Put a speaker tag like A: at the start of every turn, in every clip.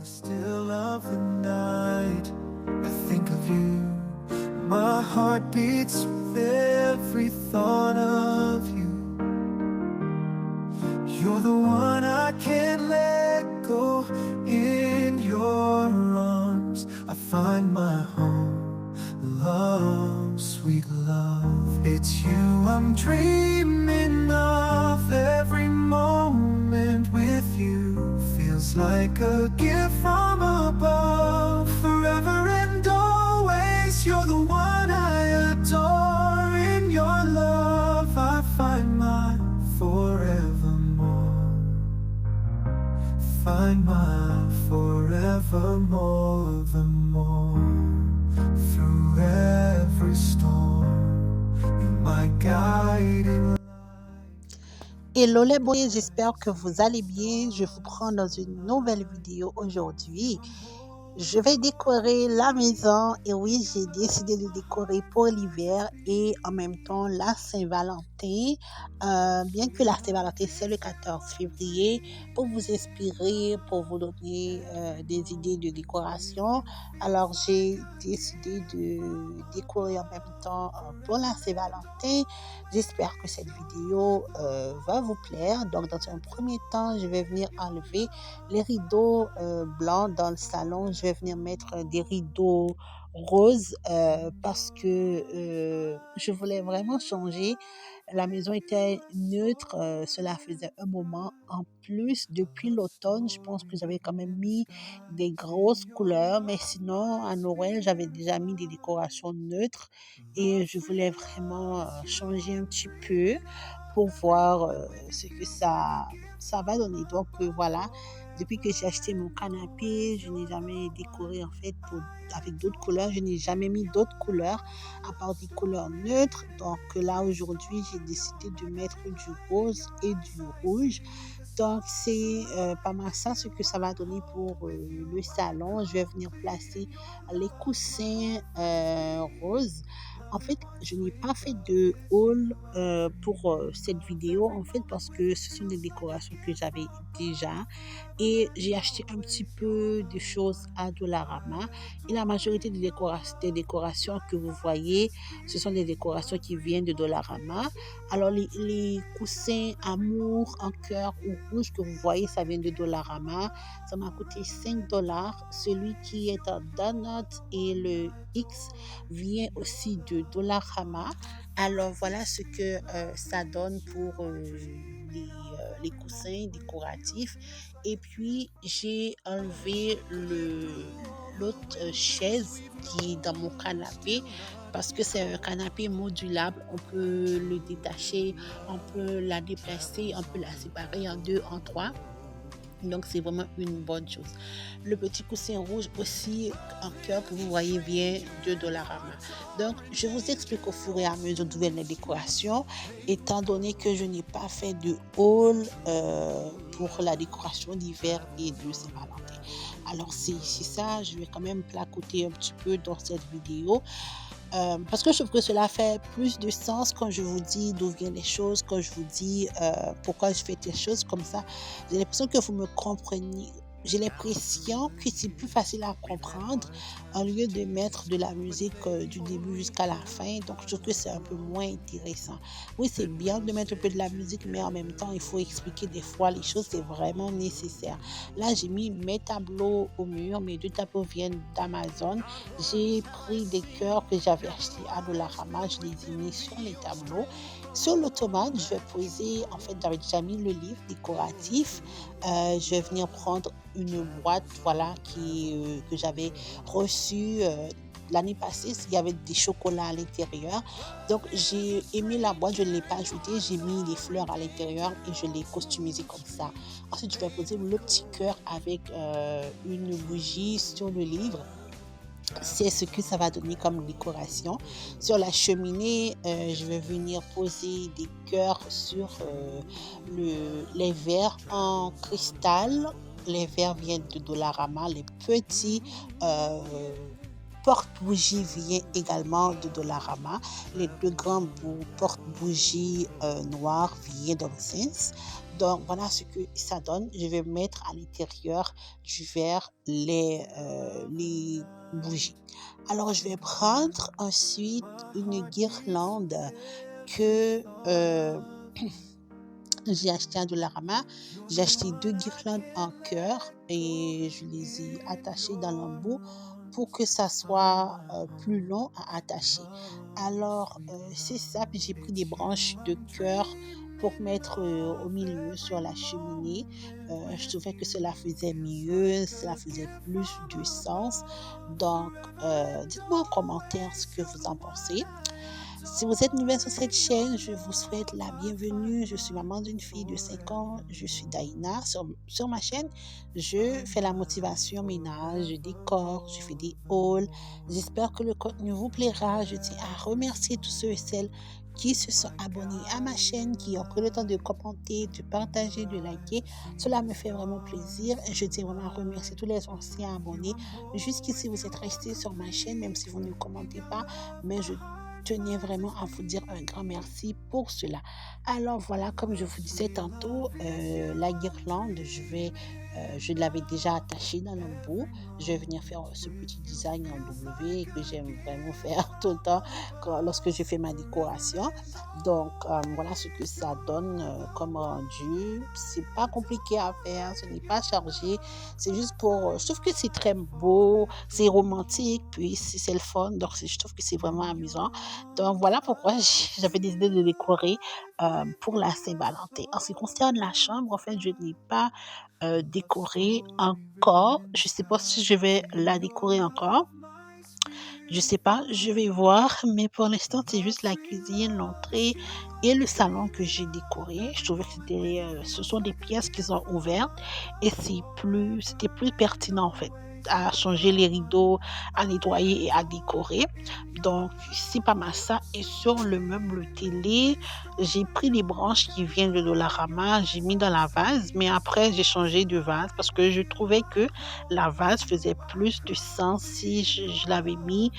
A: Still of the night, I think of you. My heart beats with every thought of you. You're the one I can't let go. In your arms, I find my home. Love, sweet love, it's you I'm dreaming of. Every moment with you feels like a gift from above. Forever and always, you're the one I adore. In your love, I find my forevermore. Find my forevermore, the more. Through every storm, you're my guiding.
B: Hello les boys, j'espère que vous allez bien. Je vous prends dans une nouvelle vidéo aujourd'hui. Je vais décorer la maison et oui, j'ai décidé de décorer pour l'hiver et en même temps la Saint-Valentin. Bien que la Saint-Valentin c'est le 14 février, pour vous inspirer, pour vous donner des idées de décoration. Alors j'ai décidé de décorer en même temps pour la Saint-Valentin. J'espère que cette vidéo va vous plaire. Donc dans un premier temps, je vais venir enlever les rideaux blancs dans le salon. Je vais venir mettre des rideaux roses parce que je voulais vraiment changer. La maison était neutre, cela faisait un moment. En plus, depuis l'automne, je pense que j'avais quand même mis des grosses couleurs, mais sinon, à Noël, j'avais déjà mis des décorations neutres et je voulais vraiment changer un petit peu pour voir ce que ça va donner. Donc voilà, depuis que j'ai acheté mon canapé, je n'ai jamais décoré en fait avec d'autres couleurs. Je n'ai jamais mis d'autres couleurs à part des couleurs neutres. Donc là aujourd'hui, j'ai décidé de mettre du rose et du rouge. Donc c'est pas mal ça ce que ça va donner pour le salon. Je vais venir placer les coussins roses. En fait, je n'ai pas fait de haul pour cette vidéo, en fait, parce que ce sont des décorations que j'avais déjà et j'ai acheté un petit peu de choses à Dollarama. Et la majorité des décorations que vous voyez, ce sont des décorations qui viennent de Dollarama. Alors, les coussins amour en cœur ou rouge que vous voyez, ça vient de Dollarama. Ça m'a coûté 5 dollars. Celui qui est en donut et le X vient aussi de Dollarama. Alors voilà ce que ça donne pour les coussins décoratifs. Et puis j'ai enlevé l'autre chaise qui est dans mon canapé parce que c'est un canapé modulable. On peut le détacher, on peut la déplacer, on peut la séparer en deux, en trois. Donc, c'est vraiment une bonne chose. Le petit coussin rouge aussi en cœur que vous voyez vient de Dollarama. Donc, je vous explique au fur et à mesure d'où viennent les décorations, étant donné que je n'ai pas fait de haul pour la décoration d'hiver et de Saint-Valentin. Alors, c'est ça, je vais quand même placoter un petit peu dans cette vidéo. Parce que je trouve que cela fait plus de sens quand je vous dis d'où viennent les choses, quand je vous dis pourquoi je fais des choses comme ça. J'ai l'impression que vous me comprenez. J'ai l'impression que c'est plus facile à comprendre au lieu de mettre de la musique du début jusqu'à la fin. Donc, je trouve que c'est un peu moins intéressant. Oui, c'est bien de mettre un peu de la musique, mais en même temps, il faut expliquer des fois les choses, c'est vraiment nécessaire. Là, j'ai mis mes tableaux au mur. Mes deux tableaux viennent d'Amazon. J'ai pris des cœurs que j'avais achetés à Dollarama. Je les ai mis sur les tableaux. Sur l'automate, je vais poser, en fait, j'avais déjà mis le livre décoratif. Je vais venir prendre une boîte, voilà, que j'avais reçue l'année passée. Il y avait des chocolats à l'intérieur. Donc, j'ai aimé la boîte, je ne l'ai pas ajoutée. J'ai mis les fleurs à l'intérieur et je l'ai customisé comme ça. Ensuite, je vais poser le petit cœur avec une bougie sur le livre. C'est ce que ça va donner comme décoration. Sur la cheminée, je vais venir poser des cœurs sur les verres en cristal. Les verres viennent de Dollarama, les petits porte-bougie vient également de Dollarama. Les deux grands porte-bougies noirs viennent d'Home Sense. Donc voilà ce que ça donne. Je vais mettre à l'intérieur du verre les bougies. Alors je vais prendre ensuite une guirlande que j'ai acheté à Dollarama. J'ai acheté deux guirlandes en cœur et je les ai attachées dans l'embout pour que ça soit plus long à attacher. Alors, c'est ça. Puis j'ai pris des branches de cœur pour mettre au milieu sur la cheminée. Je trouvais que cela faisait mieux, cela faisait plus de sens. Donc, dites-moi en commentaire ce que vous en pensez. Si vous êtes nouvelle sur cette chaîne, je vous souhaite la bienvenue. Je suis maman d'une fille de 5 ans. Je suis Daïna. Sur ma chaîne, je fais la motivation ménage, je décore, je fais des hauls. J'espère que le contenu vous plaira. Je tiens à remercier tous ceux et celles qui se sont abonnés à ma chaîne, qui ont pris le temps de commenter, de partager, de liker. Cela me fait vraiment plaisir. Je tiens vraiment à remercier tous les anciens abonnés. Jusqu'ici, vous êtes restés sur ma chaîne, même si vous ne commentez pas, mais je tenais vraiment à vous dire un grand merci pour cela. Alors voilà, comme je vous disais tantôt, la guirlande, je l'avais déjà attachée dans l'embout. Je vais venir faire ce petit design en W que j'aime vraiment faire tout le temps lorsque je fais ma décoration. Donc voilà ce que ça donne comme rendu. C'est pas compliqué à faire, ce n'est pas chargé. C'est juste pour. Je trouve que c'est très beau, c'est romantique, puis c'est le fun. Donc je trouve que c'est vraiment amusant. Donc voilà pourquoi j'avais décidé de décorer pour la Saint-Valentin. En ce qui concerne la chambre, en fait, je n'ai pas décoré encore. Je ne sais pas si je vais la décorer encore. Je sais pas, je vais voir, mais pour l'instant, c'est juste la cuisine, l'entrée et le salon que j'ai décoré. Je trouvais que ce sont des pièces qui sont ouvertes et c'était plus pertinent en fait à changer les rideaux, à nettoyer et à décorer. Donc, c'est pas mal ça. Et sur le meuble télé, j'ai pris les branches qui viennent de Dollarama, j'ai mis dans la vase, mais après, j'ai changé de vase parce que je trouvais que la vase faisait plus de sens si je l'avais mis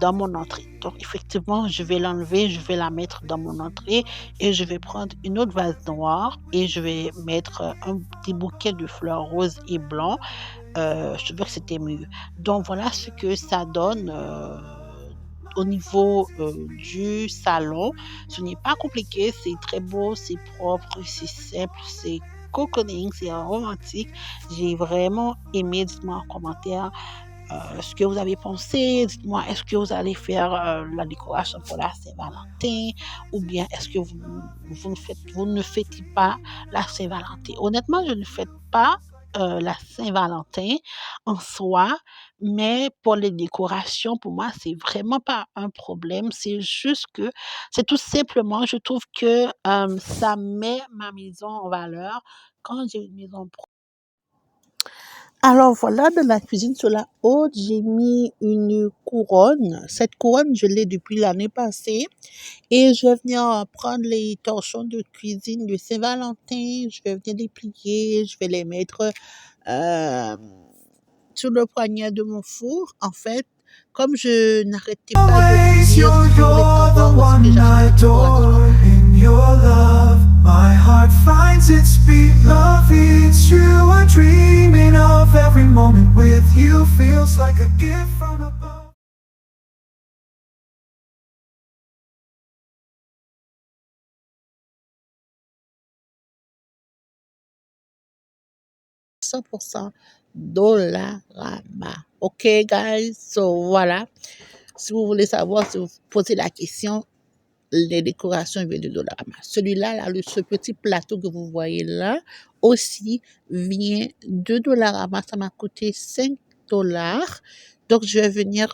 B: dans mon entrée. Donc, effectivement, je vais l'enlever, je vais la mettre dans mon entrée et je vais prendre une autre vase noire et je vais mettre un petit bouquet de fleurs roses et blancs. Je trouvais que c'était mieux. Donc, voilà ce que ça donne. Au niveau du salon, ce n'est pas compliqué, c'est très beau, c'est propre, c'est simple, c'est cocooning, c'est romantique. J'ai vraiment aimé. Dites-moi en commentaire ce que vous avez pensé. Dites-moi, est-ce que vous allez faire la décoration pour la Saint-Valentin ou bien est-ce que vous ne fêtez pas la Saint-Valentin? Honnêtement, je ne fête pas la Saint-Valentin en soi, mais pour les décorations, pour moi, c'est vraiment pas un problème. C'est juste que, c'est tout simplement, je trouve que ça met ma maison en valeur quand j'ai une maison. Alors voilà, dans la cuisine sur la haute, j'ai mis une couronne. Cette couronne, je l'ai depuis l'année passée. Et je vais venir prendre les torchons de cuisine de Saint-Valentin. Je vais venir les plier. Je vais les mettre euh, sur le poignet de mon four. En fait, comme je n'arrêtais pas de
A: Always,
B: dire
A: you're,
B: sur les
A: you're the
B: endroits où est-ce que
A: one I
B: j'achète ma décoration,
A: adore. In your love, my heart finds its beat. Love, it's you I'm dreaming of. Every moment with you feels like a gift from above.
B: 100% Dollarama. OK, guys? So, voilà. Si vous voulez savoir, si vous posez la question, les décorations viennent de Dollarama. Celui-là, là, ce petit plateau que vous voyez là, aussi vient de Dollarama. Ça m'a coûté 5 dollars. Donc, je vais venir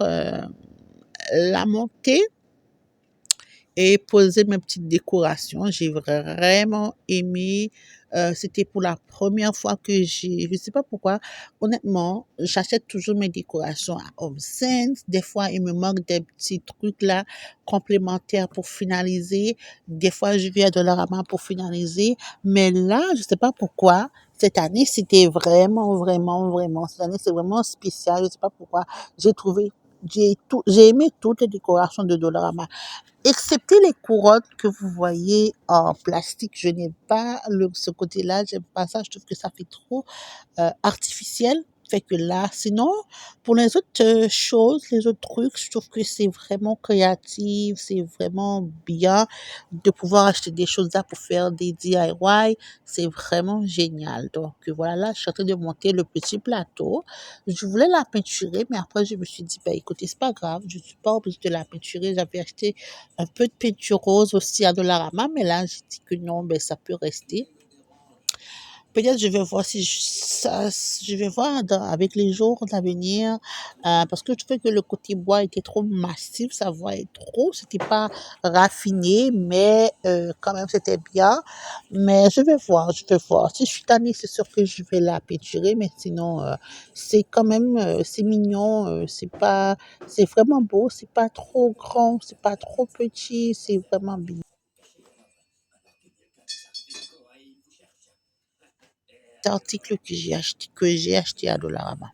B: la monter et poser mes petites décorations. J'ai vraiment aimé. C'était pour la première fois que je ne sais pas pourquoi, honnêtement, j'achète toujours mes décorations à Home Sense. Des fois, il me manque des petits trucs là complémentaires pour finaliser. Des fois, je viens à Dollarama pour finaliser. Mais là, je ne sais pas pourquoi. Cette année, c'était vraiment, vraiment, vraiment. Cette année, c'est vraiment spécial. Je ne sais pas pourquoi. J'ai trouvé J'ai aimé toutes les décorations de Dollarama. Excepté les couronnes que vous voyez en plastique, je n'aime pas ce côté-là, j'aime pas ça, je trouve que ça fait trop artificielle. Fait que là, sinon, pour les autres choses, les autres trucs, je trouve que c'est vraiment créatif, c'est vraiment bien de pouvoir acheter des choses là pour faire des DIY. C'est vraiment génial. Donc voilà, là, je suis en train de monter le petit plateau. Je voulais la peinturer, mais après, je me suis dit, bah écoutez, c'est pas grave, je suis pas obligée de la peinturer. J'avais acheté un peu de peinture rose aussi à Dollarama, mais là, j'ai dit que non, ben ça peut rester. Peut-être je vais voir si je vais voir avec les jours d'avenir, parce que je trouvais que le côté bois était trop massif, ça voyait trop, c'était pas raffiné, mais quand même c'était bien. Mais je vais voir. Si je suis tannée, c'est sûr que je vais la peinturer, mais sinon, c'est quand même, c'est mignon, c'est vraiment beau, c'est pas trop grand, c'est pas trop petit, c'est vraiment bien. Cet article que j'ai acheté à Dollarama.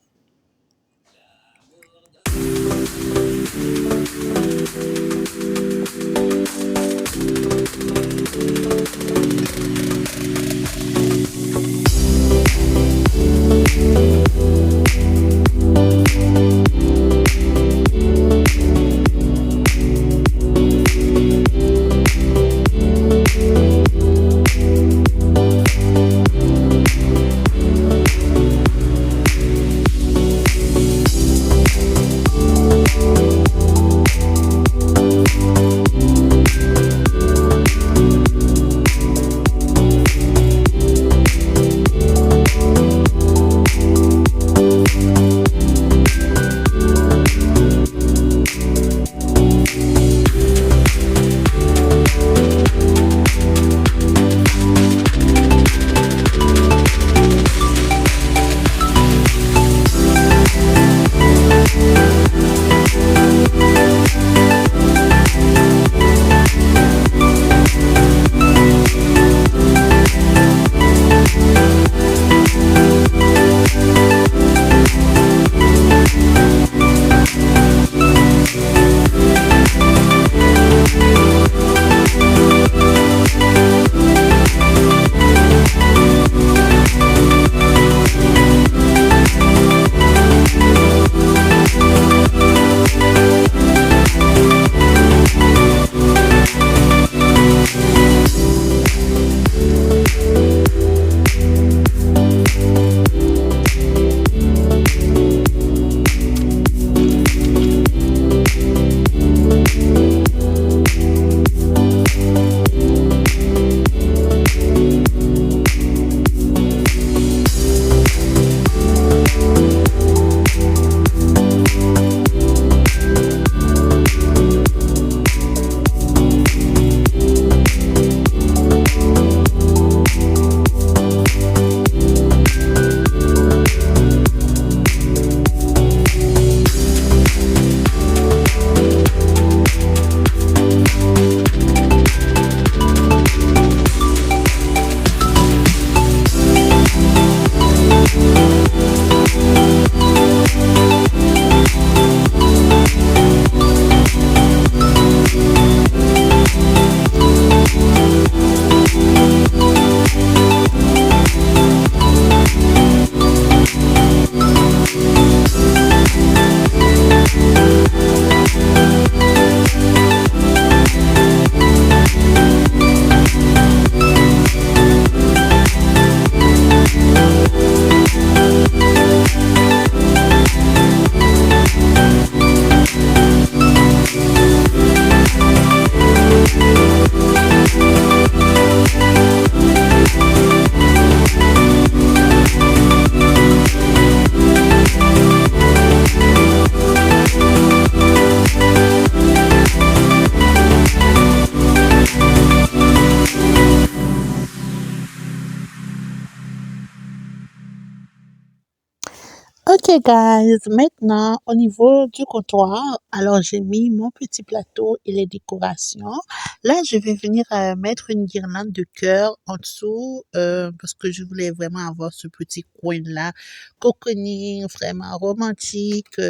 B: Ok guys, maintenant au niveau du comptoir, alors j'ai mis mon petit plateau et les décorations. Là, je vais venir mettre une guirlande de cœur en dessous parce que je voulais vraiment avoir ce petit coin-là, cocooning, vraiment romantique.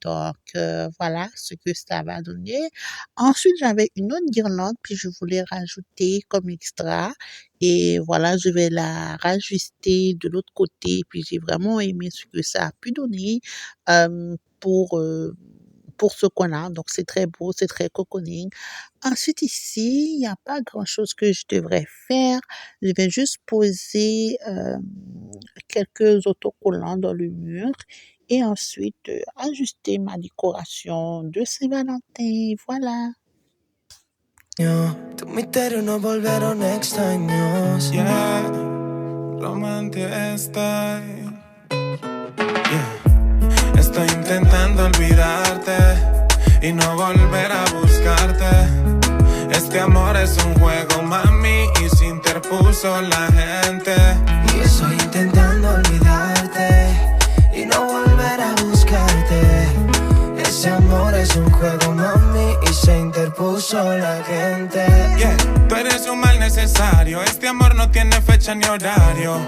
B: Donc voilà ce que ça va donner. Ensuite, j'avais une autre guirlande, puis je voulais rajouter comme extra. Et voilà, je vais la rajuster de l'autre côté. Puis j'ai vraiment aimé ce que ça a pu donner euh, pour, euh, pour ce coin-là. Donc c'est très beau, c'est très cocooning. Ensuite ici, il n'y a pas grand-chose que je devrais faire. Je vais juste poser quelques autocollants dans le mur. Et ensuite, ajuster ma décoration de Saint-Valentin. Voilà.
A: Tus misterios no volvieron extraños.
C: Yeah, romántico estoy. Yeah. Estoy intentando olvidarte y no volver a buscarte. Este amor es un juego, mami, y se interpuso la gente.
A: Y estoy intentando olvidarte y no volver a buscarte. Ese amor es un juego, mami, y se interpuso la gente.
C: Yeah, tú eres un mal necesario. Este amor no tiene fecha ni horario.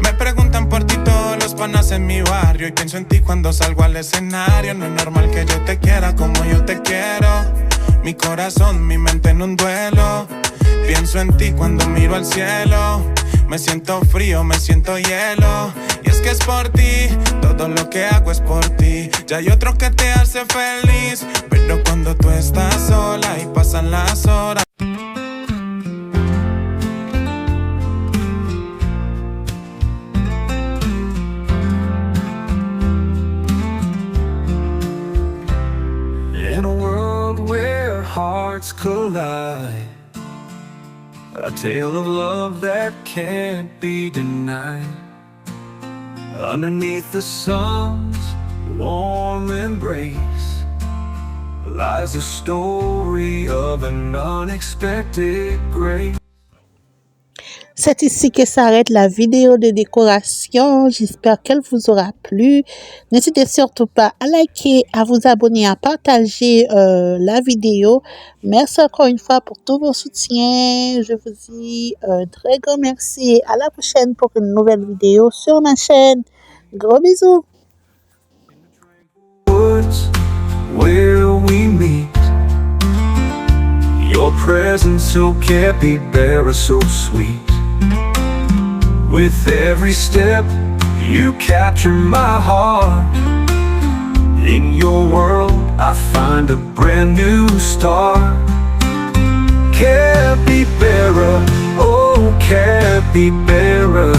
C: Me preguntan por ti todos los panas en mi barrio y pienso en ti cuando salgo al escenario. No es normal que yo te quiera como yo te quiero. Mi corazón, mi mente en un duelo. Pienso en ti cuando miro al cielo. Me siento frío, me siento hielo. Y es que es por ti, todo lo que hago es por ti. Ya hay otro que te hace feliz, pero cuando tú estás sola y pasan las horas.
A: In a world where hearts collide, a tale of love that can't be denied. Underneath the sun's warm embrace lies the story of an unexpected grace.
B: C'est ici que s'arrête la vidéo de décoration. J'espère qu'elle vous aura plu. N'hésitez surtout pas à liker, à vous abonner, à partager la vidéo. Merci encore une fois pour tous vos soutiens. Je vous dis un très grand merci et à la prochaine pour une nouvelle vidéo sur ma chaîne. Gros bisous.
A: Woods where we meet, your presence so capybara, so sweet. With every step you capture my heart. In your world I find a brand new star. Capybara, oh capybara,